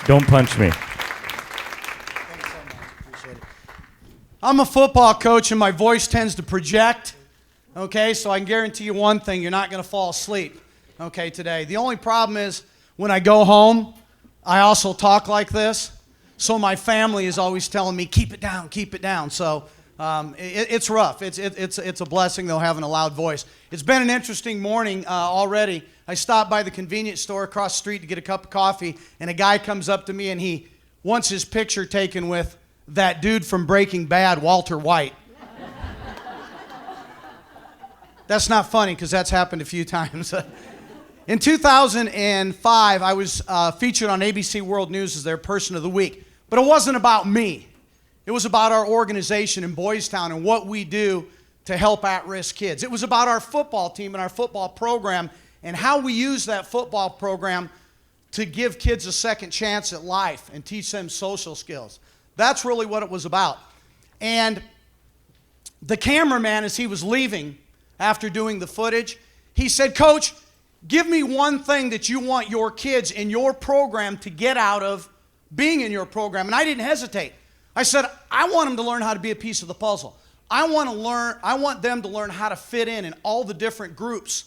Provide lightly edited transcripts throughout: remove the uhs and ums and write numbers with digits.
Don't punch me. Thanks so much. Appreciate it. I'm a football coach, and my voice tends to project. Okay, so I can guarantee you one thing: you're not going to fall asleep. Okay, today. The only problem is when I go home, I also talk like this. So my family is always telling me, keep it down, keep it down. So it's rough. It's a blessing, though, having a loud voice. It's been an interesting morning already. I stopped by the convenience store across the street to get a cup of coffee, and a guy comes up to me, and he wants his picture taken with that dude from Breaking Bad, Walter White. That's not funny, because that's happened a few times. In 2005, I was featured on ABC World News as their Person of the Week. But it wasn't about me. It was about our organization in Boys Town and what we do to help at-risk kids. It was about our football team and our football program and how we use that football program to give kids a second chance at life and teach them social skills. That's really what it was about. And the cameraman, as he was leaving after doing the footage, he said, "Coach, give me one thing that you want your kids in your program to get out of being in your program." And I didn't hesitate. I said, I want them to learn how to be a piece of the puzzle. I want them to learn how to fit in all the different groups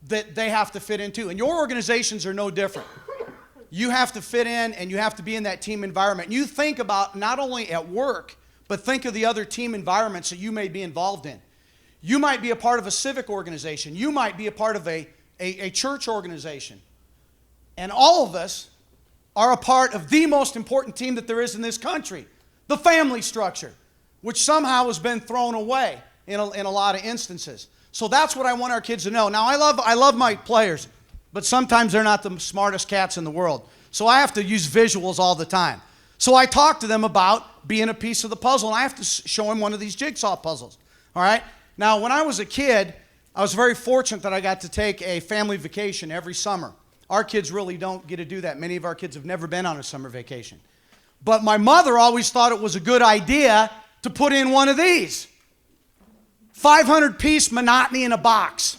that they have to fit into. And your organizations are no different. You have to fit in, and you have to be in that team environment. And you think about not only at work, but think of the other team environments that you may be involved in. You might be a part of a civic organization. You might be a part of a church organization. And all of us are a part of the most important team that there is in this country, the family structure, which somehow has been thrown away in a lot of instances. So that's what I want our kids to know. Now, I love my players, but sometimes they're not the smartest cats in the world. So I have to use visuals all the time. So I talk to them about being a piece of the puzzle, and I have to show them one of these jigsaw puzzles. All right? Now, when I was a kid, I was very fortunate that I got to take a family vacation every summer. Our kids really don't get to do that. Many of our kids have never been on a summer vacation. But my mother always thought it was a good idea to put in one of these. 500-piece monotony in a box.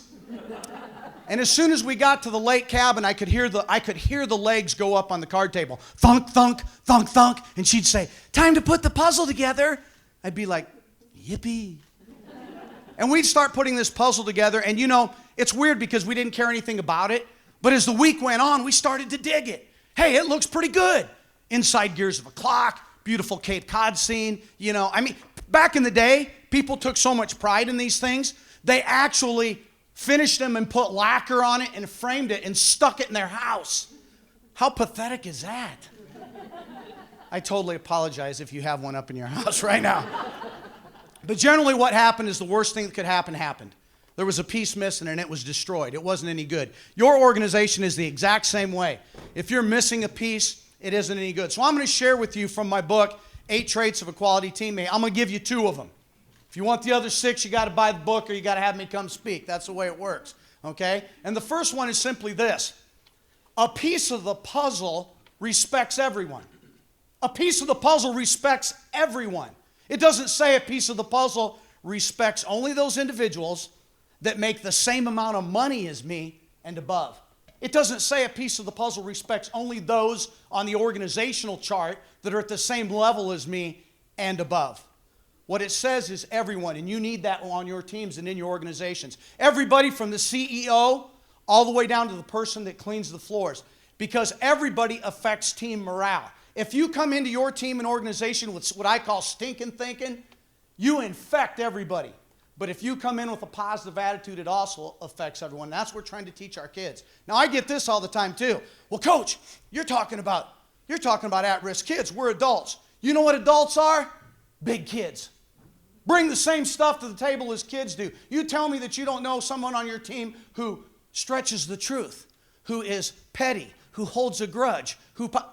And as soon as we got to the lake cabin, I could hear the legs go up on the card table. Thunk, thunk, thunk, thunk. And she'd say, "Time to put the puzzle together." I'd be like, "Yippee." And we'd start putting this puzzle together. And you know, it's weird because we didn't care anything about it. But as the week went on, we started to dig it. Hey, it looks pretty good. Inside gears of a clock, beautiful Cape Cod scene. You know, I mean, back in the day, people took so much pride in these things, they actually finished them and put lacquer on it and framed it and stuck it in their house. How pathetic is that? I totally apologize if you have one up in your house right now. But generally what happened is the worst thing that could happen happened. There was a piece missing and it was destroyed. It wasn't any good. Your organization is the exact same way. If you're missing a piece, it isn't any good. So I'm going to share with you from my book, 8 Traits of a Quality Teammate. I'm going to give you 2 of them. If you want the other 6, you got to buy the book or you got to have me come speak. That's the way it works. Okay? And the first one is simply this. A piece of the puzzle respects everyone. A piece of the puzzle respects everyone. It doesn't say a piece of the puzzle respects only those individuals that make the same amount of money as me and above. It doesn't say a piece of the puzzle respects only those on the organizational chart that are at the same level as me and above. What it says is everyone, and you need that on your teams and in your organizations. Everybody from the CEO all the way down to the person that cleans the floors, because everybody affects team morale. If you come into your team and organization with what I call stinking thinking, you infect everybody. But if you come in with a positive attitude, it also affects everyone. That's what we're trying to teach our kids. Now, I get this all the time, too. Well, Coach, you're talking about at-risk kids. We're adults. You know what adults are? Big kids. Bring the same stuff to the table as kids do. You tell me that you don't know someone on your team who stretches the truth, who is petty, who holds a grudge,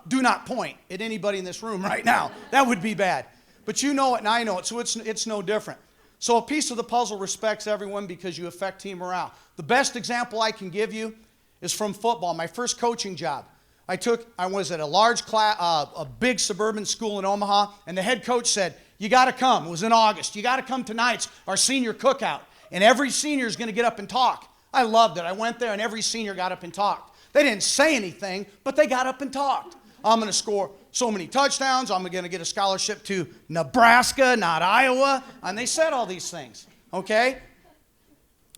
do not point at anybody in this room right now. That would be bad. But you know it and I know it, so it's no different. So a piece of the puzzle respects everyone because you affect team morale. The best example I can give you is from football. My first coaching job. I was at a large class, a big suburban school in Omaha, and the head coach said, "You got to come." It was in August. "You got to come tonight's our senior cookout, and every senior is going to get up and talk." I loved it. I went there, and every senior got up and talked. They didn't say anything, but they got up and talked. I'm going to score so many touchdowns. I'm going to get a scholarship to Nebraska, not Iowa. And they said all these things, okay?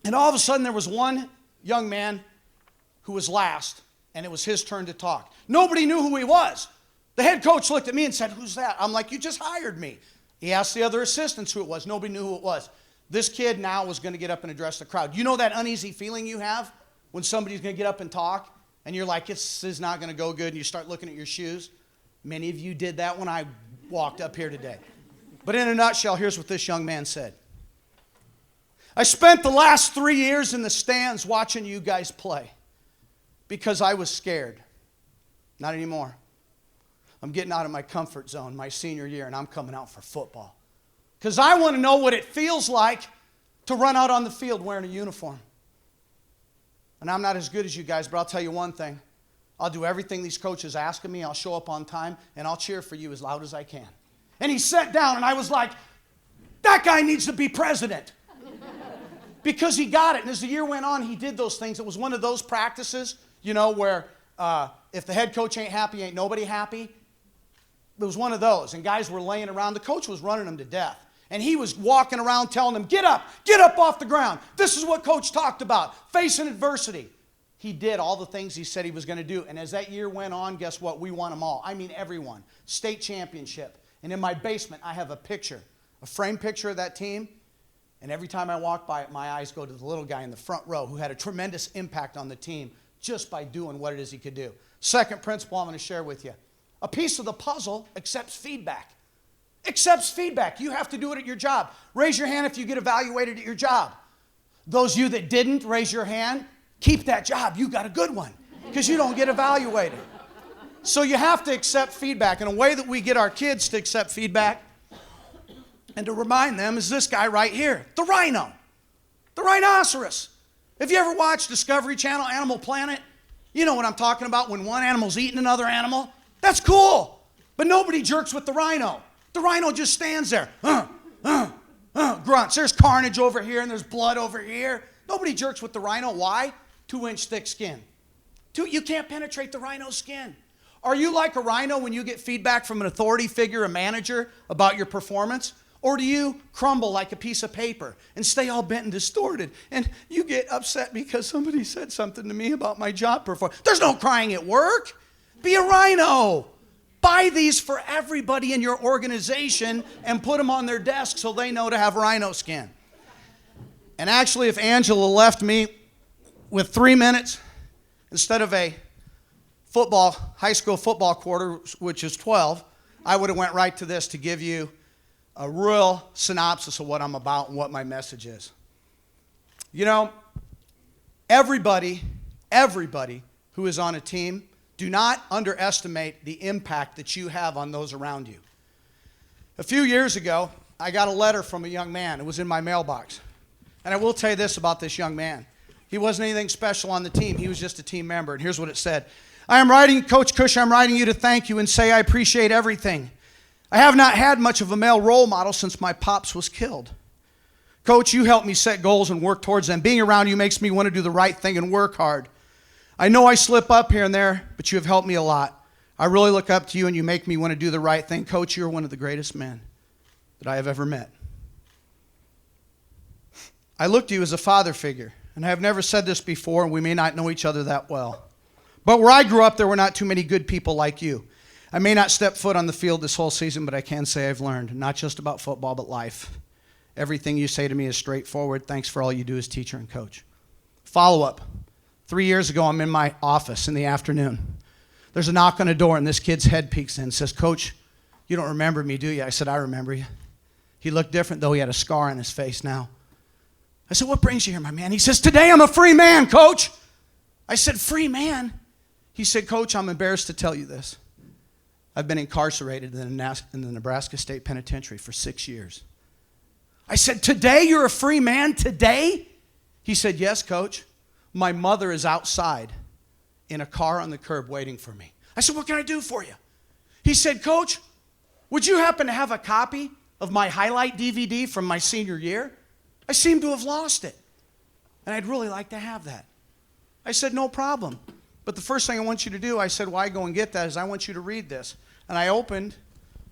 And all of a sudden there was one young man who was last, and it was his turn to talk. Nobody knew who he was. The head coach looked at me and said, "Who's that?" I'm like, "You just hired me." He asked the other assistants who it was. Nobody knew who it was. This kid now was going to get up and address the crowd. You know that uneasy feeling you have when somebody's going to get up and talk, and you're like, this is not going to go good, and you start looking at your shoes? Many of you did that when I walked up here today. But in a nutshell, here's what this young man said. "I spent the last 3 years in the stands watching you guys play because I was scared. Not anymore. I'm getting out of my comfort zone my senior year, and I'm coming out for football. Because I want to know what it feels like to run out on the field wearing a uniform. And I'm not as good as you guys, but I'll tell you one thing. I'll do everything these coaches ask of me. I'll show up on time, and I'll cheer for you as loud as I can." And he sat down, and I was like, that guy needs to be president. Because he got it. And as the year went on, he did those things. It was one of those practices, where if the head coach ain't happy, ain't nobody happy. It was one of those. And guys were laying around. The coach was running them to death. And he was walking around telling them, get up off the ground. This is what Coach talked about, facing adversity. He did all the things he said he was going to do. And as that year went on, guess what? We won them all. I mean everyone. State championship. And in my basement, I have a picture, a framed picture of that team. And every time I walk by it, my eyes go to the little guy in the front row who had a tremendous impact on the team just by doing what it is he could do. Second principle I'm going to share with you. A piece of the puzzle accepts feedback. Accepts feedback. You have to do it at your job. Raise your hand if you get evaluated at your job. Those of you that didn't, raise your hand. Keep that job. You got a good one because you don't get evaluated. So you have to accept feedback. And a way that we get our kids to accept feedback and to remind them is this guy right here, the rhino, the rhinoceros. Have you ever watched Discovery Channel, Animal Planet? You know what I'm talking about when one animal's eating another animal? That's cool. But nobody jerks with the rhino. The rhino just stands there. Grunts. There's carnage over here and there's blood over here. Nobody jerks with the rhino. Why? 2-inch thick skin. You can't penetrate the rhino's skin. Are you like a rhino when you get feedback from an authority figure, a manager, about your performance? Or do you crumble like a piece of paper and stay all bent and distorted? And you get upset because somebody said something to me about my job performance. There's no crying at work. Be a rhino. Buy these for everybody in your organization and put them on their desk so they know to have rhino skin. And actually, if Angela left me with 3 minutes instead of a high school football quarter, which is 12, I would have went right to this to give you a real synopsis of what I'm about and what my message is. Everybody who is on a team, do not underestimate the impact that you have on those around you. A few years ago, I got a letter from a young man. It was in my mailbox. And I will tell you this about this young man. He wasn't anything special on the team. He was just a team member. And here's what it said. Coach Kush, I'm writing you to thank you and say I appreciate everything. I have not had much of a male role model since my pops was killed. Coach, you helped me set goals and work towards them. Being around you makes me want to do the right thing and work hard. I know I slip up here and there, but you have helped me a lot. I really look up to you and you make me want to do the right thing. Coach, you're one of the greatest men that I have ever met. I look to you as a father figure, and I have never said this before, and we may not know each other that well. But where I grew up, there were not too many good people like you. I may not step foot on the field this whole season, but I can say I've learned, not just about football, but life. Everything you say to me is straightforward. Thanks for all you do as teacher and coach. Follow-up. 3 years ago, I'm in my office in the afternoon. There's a knock on the door, and this kid's head peeks in and says, Coach, you don't remember me, do you? I said, I remember you. He looked different, though. He had a scar on his face now. I said, what brings you here, my man? He says, today I'm a free man, Coach. I said, free man? He said, Coach, I'm embarrassed to tell you this. I've been incarcerated in the Nebraska State Penitentiary for 6 years. I said, today you're a free man? Today? He said, yes, Coach. My mother is outside in a car on the curb waiting for me. I said, what can I do for you? He said, Coach, would you happen to have a copy of my highlight DVD from my senior year? I seem to have lost it, and I'd really like to have that. I said, no problem. But the first thing I want you to do, I said, why go and get that, is I want you to read this. And I opened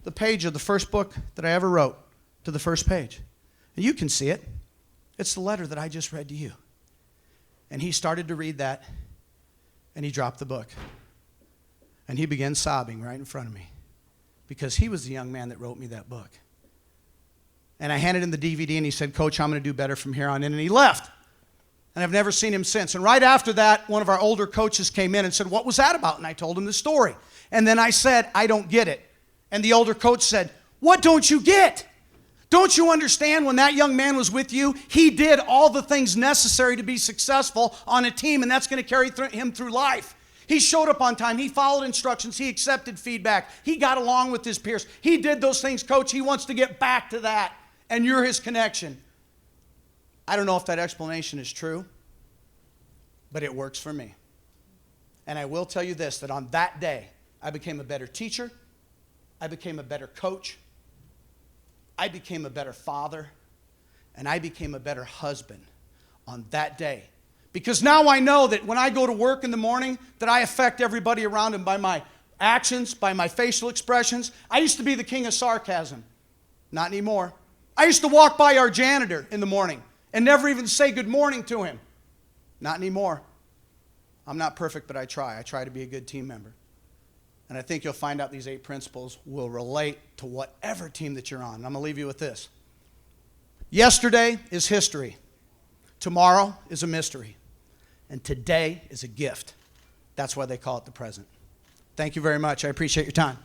the page of the first book that I ever wrote to the first page. And you can see it. It's the letter that I just read to you. And he started to read that, and he dropped the book. And he began sobbing right in front of me because he was the young man that wrote me that book. And I handed him the DVD, and he said, Coach, I'm going to do better from here on in. And he left. And I've never seen him since. And right after that, one of our older coaches came in and said, what was that about? And I told him the story. And then I said, I don't get it. And the older coach said, what don't you get? Don't you understand when that young man was with you, he did all the things necessary to be successful on a team, and that's going to carry him through life. He showed up on time. He followed instructions. He accepted feedback. He got along with his peers. He did those things, Coach. He wants to get back to that, and you're his connection. I don't know if that explanation is true, but it works for me. And I will tell you this, that on that day, I became a better teacher. I became a better coach. I became a better father, and I became a better husband on that day. Because now I know that when I go to work in the morning, that I affect everybody around him by my actions, by my facial expressions. I used to be the king of sarcasm. Not anymore. I used to walk by our janitor in the morning and never even say good morning to him. Not anymore. I'm not perfect, but I try. I try to be a good team member. And I think you'll find out these 8 principles will relate to whatever team that you're on. And I'm going to leave you with this. Yesterday is history. Tomorrow is a mystery. And today is a gift. That's why they call it the present. Thank you very much. I appreciate your time.